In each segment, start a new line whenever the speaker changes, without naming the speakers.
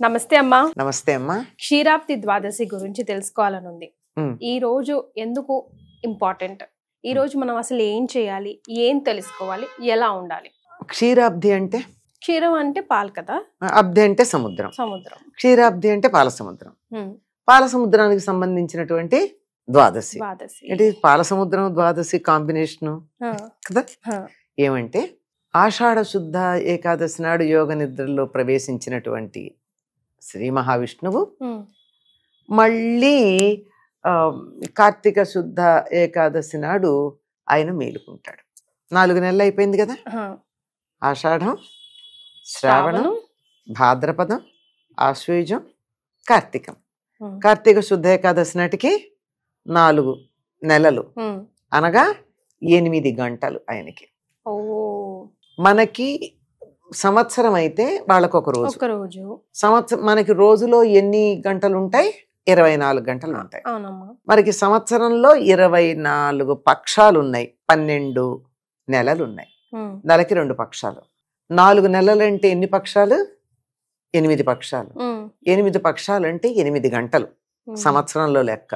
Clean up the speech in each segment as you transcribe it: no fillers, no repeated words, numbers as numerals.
నమస్తే అమ్మా.
నమస్తే అమ్మా.
క్షీరాబ్ది ద్వాదశి గురించి తెలుసుకోవాలని ఉంది. ఈ రోజు ఎందుకు ఇంపార్టెంట్? ఈ రోజు మనం అసలు ఏం చేయాలి, ఏం తెలుసుకోవాలి, ఎలా ఉండాలి?
క్షీరాబ్ది అంటే
క్షీరం అంటే పాలు కదా,
అబ్ది అంటే సముద్రం.
సముద్రం.
క్షీరాబ్ది అంటే పాల సముద్రం. పాల సముద్రానికి సంబంధించినటువంటి ద్వాదశి. అంటే పాల సముద్రం ద్వాదశి కాంబినేషను కదా. ఏమంటే ఆషాఢ శుద్ధ ఏకాదశి నాడు యోగ నిద్రలో ప్రవేశించినటువంటి శ్రీ మహావిష్ణువు మళ్ళీ కార్తీక శుద్ధ ఏకాదశి నాడు ఆయన మేలుకుంటాడు. 4 నెలలు అయిపోయింది కదా. ఆషాఢం, శ్రావణం, భాద్రపదం, ఆశ్వేజం, కార్తీకం. కార్తీక శుద్ధ ఏకాదశి నాటికి 4 నెలలు అనగా 8 గంటలు ఆయనకి. మనకి సంవత్సరం అయితే వాళ్ళకు ఒక రోజు. సంవత్సరం మనకి రోజులో ఎన్ని గంటలు ఉంటాయి? 24 గంటలు ఉంటాయి. మనకి సంవత్సరంలో 24 పక్షాలు ఉన్నాయి. 12 నెలలు ఉన్నాయి. నెలకి 2 పక్షాలు. 4 నెలలు అంటే ఎన్ని పక్షాలు? 8 పక్షాలు. 8 పక్షాలు అంటే 8 గంటలు సంవత్సరంలో లెక్క.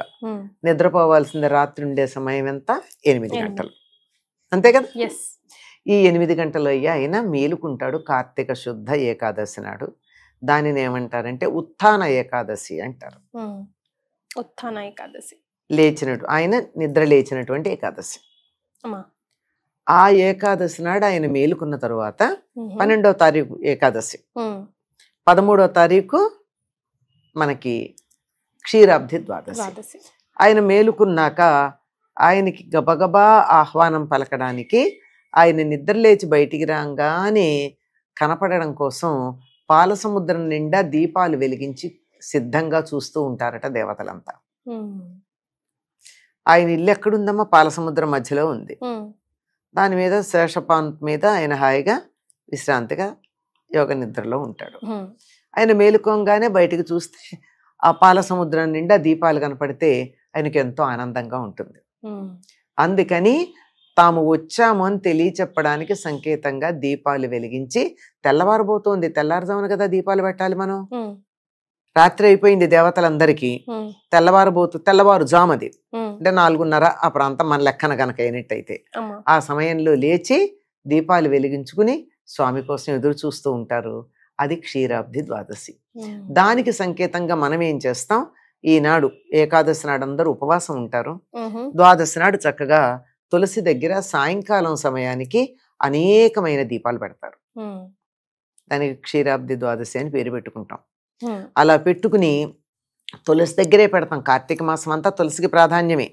నిద్రపోవాల్సింది రాత్రి ఉండే సమయం ఎంత? 8 గంటలు. అంతే కదా. ఈ 8 గంటలు అయ్యి ఆయన మేలుకుంటాడు కార్తీక శుద్ధ ఏకాదశి నాడు. దానిని ఏమంటారంటే ఉత్థాన ఏకాదశి అంటారు.
ఉత్థాన ఏకాదశి
లేచినట్టు ఆయన నిద్ర లేచినటువంటి ఏకాదశి. ఆ ఏకాదశి నాడు ఆయన మేలుకున్న తరువాత 12వ తారీఖు ఏకాదశి, 13వ తారీఖు మనకి క్షీరాబ్ది ద్వాదశి. ఆయన మేలుకున్నాక ఆయనకి గబగబా ఆహ్వానం పలకడానికి ఆయన నిద్రలేచి బయటికి రాగానే కనపడడం కోసం పాల సముద్రం నిండా దీపాలు వెలిగించి సిద్ధంగా చూస్తూ ఉంటారట దేవతలంతా. ఆయన ఇల్లు ఎక్కడుందమ్మా? పాల సముద్రం మధ్యలో ఉంది. దాని మీద శేషపాన్ మీద ఆయన హాయిగా విశ్రాంతిగా యోగ నిద్రలో ఉంటాడు. ఆయన మేలుకోగానే బయటికి చూస్తే ఆ పాల సముద్రం నిండా దీపాలు కనపడితే ఆయనకి ఎంతో ఆనందంగా ఉంటుంది. అందుకని తాము వచ్చాము అని తెలియచెప్పడానికి సంకేతంగా దీపాలు వెలిగించి, తెల్లవారబోతోంది, తెల్లారుజామున కదా దీపాలు పెట్టాలి మనం. రాత్రి అయిపోయింది దేవతలందరికీ, తెల్లవారుజామది అంటే 4:30 ఆ ప్రాంతం మన లెక్కన గనక అయినట్టయితే ఆ సమయంలో లేచి దీపాలు వెలిగించుకుని స్వామి కోసం ఎదురు చూస్తూ ఉంటారు. అది క్షీరాబ్ది ద్వాదశి. దానికి సంకేతంగా మనం ఏం చేస్తాం? ఈనాడు ఏకాదశి నాడు అందరూ ఉపవాసం ఉంటారు. ద్వాదశి నాడు చక్కగా తులసి దగ్గర సాయంకాలం సమయానికి అనేకమైన దీపాలు పెడతారు. దానికి క్షీరాబ్ది ద్వాదశి అని పేరు పెట్టుకుంటాం. అలా పెట్టుకుని తులసి దగ్గరే పెడతాం. కార్తీక మాసం అంతా తులసికి ప్రాధాన్యమే.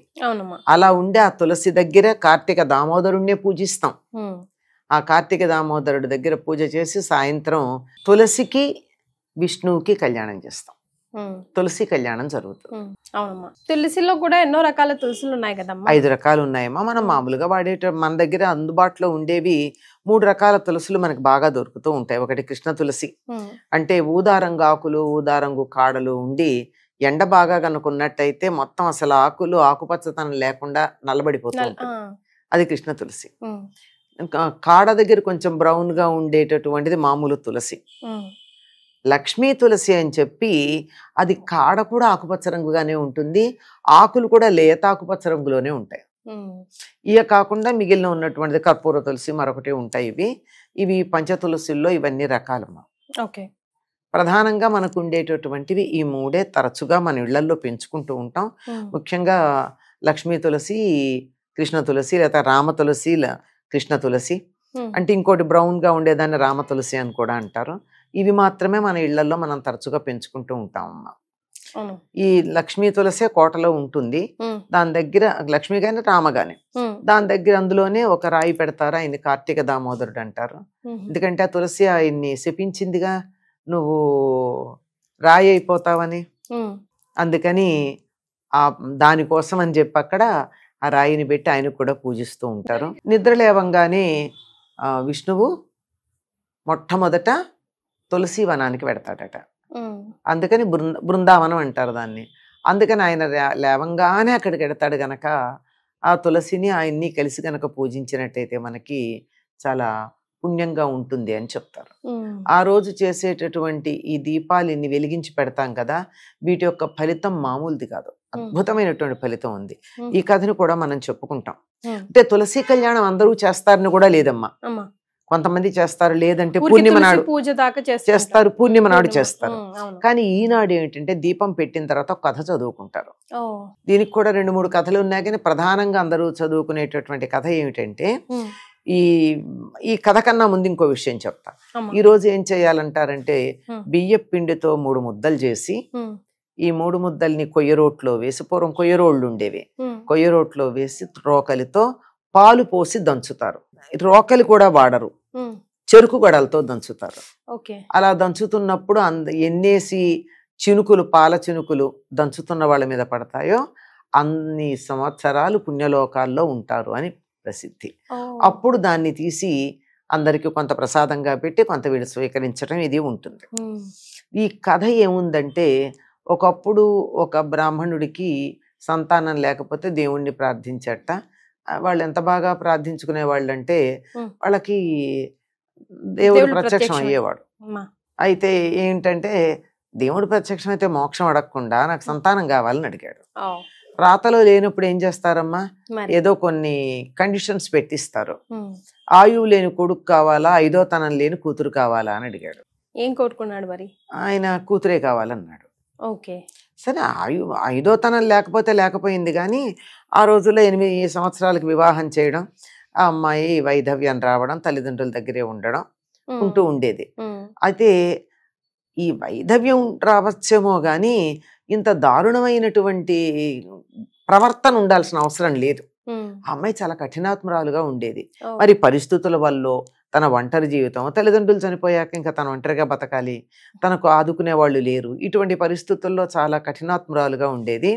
అలా ఉండే ఆ తులసి దగ్గర కార్తీక దామోదరుణ్ణే పూజిస్తాం. ఆ కార్తీక దామోదరుడి దగ్గర పూజ చేసి సాయంత్రం తులసికి విష్ణువుకి కళ్యాణం చేస్తాం. తులసి కళ్యాణం జరుగుతుంది.
తులసిలో కూడా ఎన్నో రకాల తులసులు ఉన్నాయి కదమ్మా.
5 రకాలు ఉన్నాయమ్మా. మనం మామూలుగా మన దగ్గర అందుబాటులో ఉండేవి 3 రకాల తులసులు మనకు బాగా దొరుకుతూ ఉంటాయి. ఒకటి కృష్ణ తులసి, అంటే ఊదారంగు ఆకులు ఊదారంగు కాడలు ఉండి ఎండ బాగా కనుకున్నట్టయితే మొత్తం అసలు ఆకులు ఆకుపచ్చతనం లేకుండా నల్లబడిపోతూ ఉంటుంది. అది కృష్ణ తులసి. కాడ దగ్గర కొంచెం బ్రౌన్ గా ఉండేటటువంటిది మామూలు తులసి. లక్ష్మీ తులసి అని చెప్పి అది కాడ కూడా ఆకుపచ్చ రంగుగానే ఉంటుంది, ఆకులు కూడా లేత ఆకుపచ్చ రంగులోనే ఉంటాయి. ఇక కాకుండా మిగిలిన ఉన్నటువంటిది కర్పూర తులసి మరొకటి ఉంటాయి. ఇవి పంచతులసిల్లో ఇవన్నీ రకాలమ్మా. ప్రధానంగా మనకు ఉండేటటువంటివి ఈ 3 తరచుగా మన ఇళ్లల్లో పెంచుకుంటూ ఉంటాం. ముఖ్యంగా లక్ష్మీ తులసి, కృష్ణ తులసి, లేదా రామ తులసి, కృష్ణ తులసి అంటే ఇంకోటి బ్రౌన్ గా ఉండేదాన్ని రామ తులసి అని కూడా అంటారు. ఇవి మాత్రమే మన ఇళ్లలో మనం తరచుగా పెంచుకుంటూ ఉంటామమ్మా. ఈ లక్ష్మీ తులసే కోటలో ఉంటుంది. దాని దగ్గర లక్ష్మి గాని రామ గాని దాని దగ్గర అందులోనే ఒక రాయి పెడతారు. ఆయన్ని కార్తీక దామోదరుడు అంటారు. ఎందుకంటే ఆ తులసి ఆయన్ని శపించిందిగా, నువ్వు రాయి అయిపోతావని. అందుకని దానికోసం అని చెప్పి అక్కడ ఆ రాయిని పెట్టి ఆయన కూడా పూజిస్తూ ఉంటారు. నిద్ర లేవంగానే విష్ణువు మొట్టమొదట తులసి వనానికి పెడతాడట. అందుకని బృందావనం అంటారు దాన్ని. అందుకని ఆయన లేవంగానే అక్కడికి వెడతాడు గనక ఆ తులసిని ఆయన్ని కలిసి గనక పూజించినట్టయితే మనకి చాలా పుణ్యంగా ఉంటుంది అని చెప్తారు. ఆ రోజు చేసేటటువంటి ఈ దీపాలు ఇన్ని వెలిగించి పెడతాం కదా, వీటి యొక్క ఫలితం మామూలుది కాదు, అద్భుతమైనటువంటి ఫలితం ఉంది. ఈ కథను కూడా మనం చెప్పుకుంటాం. అంటే తులసి కళ్యాణం అందరూ చేస్తారని కూడా లేదమ్మా, కొంతమంది చేస్తారు, లేదంటే పూర్ణిమ నాడు చేస్తారు, పూర్ణిమ నాడు చేస్తారు. కానీ ఈనాడు ఏంటంటే దీపం పెట్టిన తర్వాత ఒక కథ చదువుకుంటారు. దీనికి కూడా 2-3 కథలు ఉన్నాయి, కానీ ప్రధానంగా అందరూ చదువుకునేటటువంటి కథ ఏమిటంటే, ఈ కథ కన్నా ముందు ఇంకో విషయం చెప్తా. ఈ రోజు ఏం చేయాలంటారంటే, బియ్యపు పిండితో 3 ముద్దలు చేసి, ఈ 3 ముద్దల్ని కొయ్యరోట్లో వేసి, పూర్వం కొయ్యరోళ్ళు ఉండేవి, కొయ్యరోట్లో వేసి రోకలితో పాలు పోసి దంచుతారు. రోకలి కూడా వాడరు, చెరుకు గడలతో దంచుతారు. అలా దంచుతున్నప్పుడు ఎన్నేసి చినుకులు, పాల చినుకులు దంచుతున్న వాళ్ళ మీద పడతాయో అన్ని సంవత్సరాలు పుణ్యలోకాల్లో ఉంటారు అని ప్రసిద్ధి. అప్పుడు దాన్ని తీసి అందరికి కొంత ప్రసాదంగా పెట్టి కొంత వీళ్ళు స్వీకరించడం ఇది ఉంటుంది. ఈ కథ ఏముందంటే, ఒకప్పుడు ఒక బ్రాహ్మణుడికి సంతానం లేకపోతే దేవుణ్ణి ప్రార్థించట. వాళ్ళు ఎంత బాగా ప్రార్థించుకునే వాళ్ళు అంటే, వాళ్ళకి దేవుడు ప్రత్యక్షం అయ్యేవాడు. అయితే ఏంటంటే, దేవుడు ప్రత్యక్షం అయితే మోక్షం అడగకుండా నాకు సంతానం కావాలని అడిగాడు. రాతలో లేనప్పుడు ఏం చేస్తారమ్మా, ఏదో కొన్ని కండిషన్స్ పెట్టిస్తారు. ఆయువు లేని కొడుకు కావాలా, 5వ తనం లేని కూతురు కావాలా అని అడిగాడు.
ఏం కోరుకున్నాడు మరి? ఆయన
కూతురే కావాలన్నాడు. సరే, 5వ తనం లేకపోతే లేకపోయింది, కానీ ఆ రోజుల్లో 8 సంవత్సరాలకు వివాహం చేయడం, ఆ అమ్మాయి వైధవ్యం రావడం, తల్లిదండ్రుల దగ్గరే ఉండడం ఉంటూ ఉండేది. అయితే ఈ వైధవ్యం రావచ్చేమో గాని ఇంత దారుణమైనటువంటి ప్రవర్తన ఉండాల్సిన అవసరం లేదు. ఆ అమ్మాయి చాలా కఠినాత్మరాలుగా ఉండేది. మరి పరిస్థితుల వల్ల తన ఒంటరి జీవితం, తల్లిదండ్రులు చనిపోయాక ఇంకా తన ఒంటరిగా బతకాలి, తనకు ఆదుకునే వాళ్ళు లేరు, ఇటువంటి పరిస్థితుల్లో చాలా కఠినాత్మరాలుగా ఉండేది.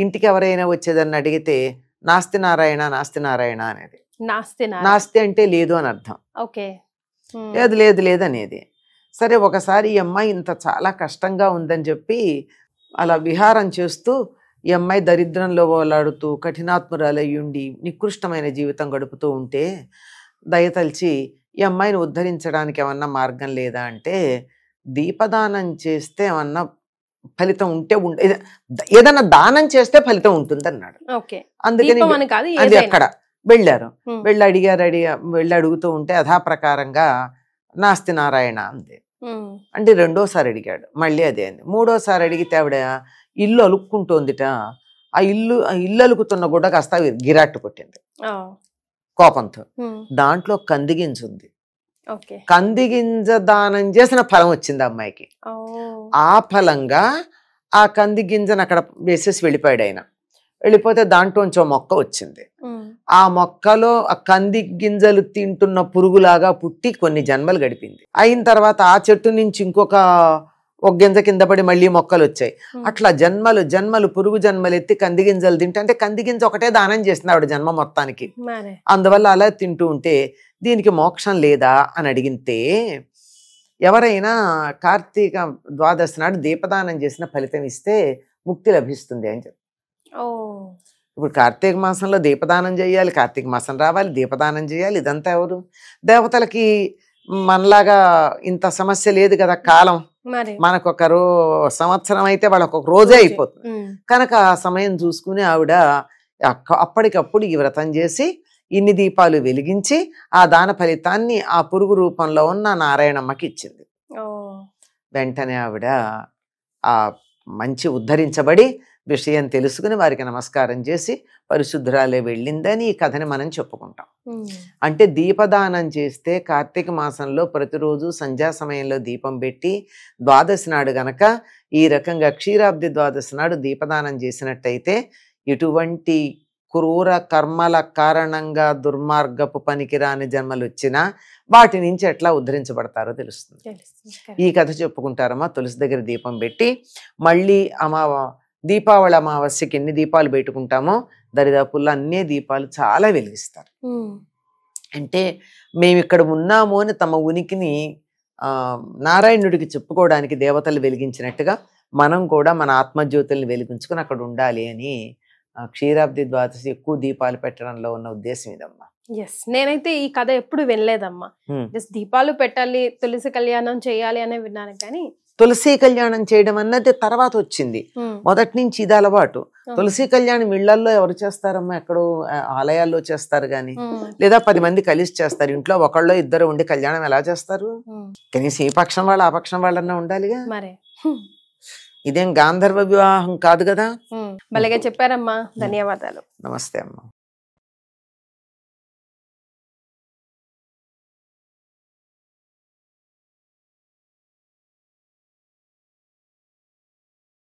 ఇంటికి ఎవరైనా వచ్చేదని అడిగితే నాస్తి నారాయణ, నాస్తి నారాయణ అనేది. నాస్తి అంటే లేదు అని అర్థం, లేదు లేదు లేదనేది. సరే, ఒకసారి ఈ అమ్మాయి ఇంత చాలా కష్టంగా ఉందని చెప్పి అలా విహారం చేస్తూ ఈ అమ్మాయి దరిద్రంలో ఓలాడుతూ కఠినాత్మురాలయ్యుండి నికృష్టమైన జీవితం గడుపుతూ ఉంటే దయతలిచి ఈ అమ్మాయిని ఉద్ధరించడానికి ఏమన్నా మార్గం లేదా అంటే, దీపదానం చేస్తే ఏమన్నా ఫలితం ఉంటే ఏదన్నా దానం చేస్తే ఫలితం ఉంటుంది అన్నాడు. అందుకని అది అక్కడ వెళ్ళారు, వెళ్ళి అడుగుతూ ఉంటే అధా ప్రకారంగా నాస్తి నారాయణ అంది. అంటే 2వసారి అడిగాడు, మళ్ళీ అదే అంది. 3వసారి అడిగితే ఆవిడ ఇల్లు అలుక్కుంటోందిట. ఆ ఇల్లు అలుకుతున్న గుడ్డ కాస్త గిరాట్టు కొట్టింది కోపంతో. దాంట్లో కందిగింజ ఉంది. కందిగింజ దానం చేసిన ఫలం వచ్చింది అమ్మాయికి. ఆ ఫలంగా ఆ కంది గింజను అక్కడ వేసేసి వెళ్ళిపోయాడు ఆయన. వెళ్ళిపోతే దాంట్లోంచో మొక్క వచ్చింది. ఆ మొక్కలో ఆ కంది గింజలు తింటున్న పురుగులాగా పుట్టి కొన్ని జన్మలు గడిపింది. అయిన తర్వాత ఆ చెట్టు నుంచి ఇంకొక గింజ కింద పడి మళ్ళీ మొక్కలు వచ్చాయి. అట్లా జన్మలు పురుగు జన్మలు ఎత్తి కంది గింజలు తింటే, అంటే కంది గింజ ఒకటే దానం చేసింది ఆవిడ జన్మ మొత్తానికి. అందువల్ల అలా తింటూ ఉంటే దీనికి మోక్షం లేదా అని అడిగితే, ఎవరైనా కార్తీక ద్వాదశి నాడు దీపదానం చేసిన ఫలితం ఇస్తే ముక్తి లభిస్తుంది అని చెప్పి. ఇప్పుడు కార్తీక మాసంలో దీపదానం చేయాలి, కార్తీక మాసం రావాలి, దీపదానం చేయాలి. ఇదంతా ఎవరు? దేవతలకి మనలాగా ఇంత సమస్య లేదు కదా. కాలం మనకు ఒక సంవత్సరం అయితే వాళ్ళకు ఒక రోజే అయిపోతుంది కనుక ఆ సమయం చూసుకుని ఆవిడ అప్పటికప్పుడు ఈ వ్రతం చేసి ఇన్ని దీపాలు వెలిగించి ఆ దాన ఫలితాన్ని ఆ పురుగు రూపంలో ఉన్న నారాయణమ్మకి ఇచ్చింది. వెంటనే ఆవిడ ఆ మంచి ఉద్ధరించబడి విషయం తెలుసుకుని వారికి నమస్కారం చేసి పరిశుద్ధురాలే వెళ్ళిందని ఈ కథని మనం చెప్పుకుంటాం. అంటే దీపదానం చేస్తే కార్తీక మాసంలో ప్రతిరోజు సంధ్యా సమయంలో దీపం పెట్టి ద్వాదశి నాడు గనక ఈ రకంగా క్షీరాబ్ది ద్వాదశి నాడు దీపదానం చేసినట్టయితే ఎటువంటి క్రూర కర్మల కారణంగా దుర్మార్గపు పనికిరాని జన్మలు వచ్చినా వాటి నుంచి ఎట్లా ఉద్ధరించబడతారో తెలుస్తుంది. ఈ కథ చెప్పుకుంటారమ్మా. తులసి దగ్గర దీపం పెట్టి మళ్ళీ దీపావళి అమావాస్యకి ఎన్ని దీపాలు పెట్టుకుంటామో దరిదాపుల్లో అన్ని దీపాలు చాలా వెలిగిస్తారు. అంటే మేము ఇక్కడ ఉన్నాము అని తమ ఉనికిని నారాయణుడికి చెప్పుకోవడానికి దేవతలు వెలిగించినట్టుగా మనం కూడా మన ఆత్మజ్యోతుల్ని వెలిగించుకుని అక్కడ ఉండాలి అని క్షీరాబ్ది ద్వాదశి ఎక్కువ దీపాలు పెట్టడంలో ఉన్న ఉద్దేశం ఇదమ్మా.
ఎస్, నేనైతే ఈ కథ ఎప్పుడు వినలేదమ్మా. జస్ట్ దీపాలు పెట్టాలి, తులసి కళ్యాణం చేయాలి అనే విన్నాను కానీ
తులసి కళ్యాణం చేయడం అన్నది తర్వాత వచ్చింది. మొదటి నుంచి ఇది అలవాటు. తులసి కళ్యాణం ఇళ్లల్లో ఎవరు చేస్తారమ్మా? ఎక్కడో ఆలయాల్లో చేస్తారు గాని, లేదా 10 మంది కలిసి చేస్తారు. ఇంట్లో ఒకళ్ళో ఇద్దరు ఉండి కళ్యాణం ఎలా చేస్తారు? కనీసం ఈ పక్షం వాళ్ళు ఆ పక్షం వాళ్ళన్నా ఉండాలిగా.
మరే
ఇదేం గాంధర్వ వివాహం కాదు కదా.
భలేగా చెప్పారమ్మా, ధన్యవాదాలు.
నమస్తే అమ్మా.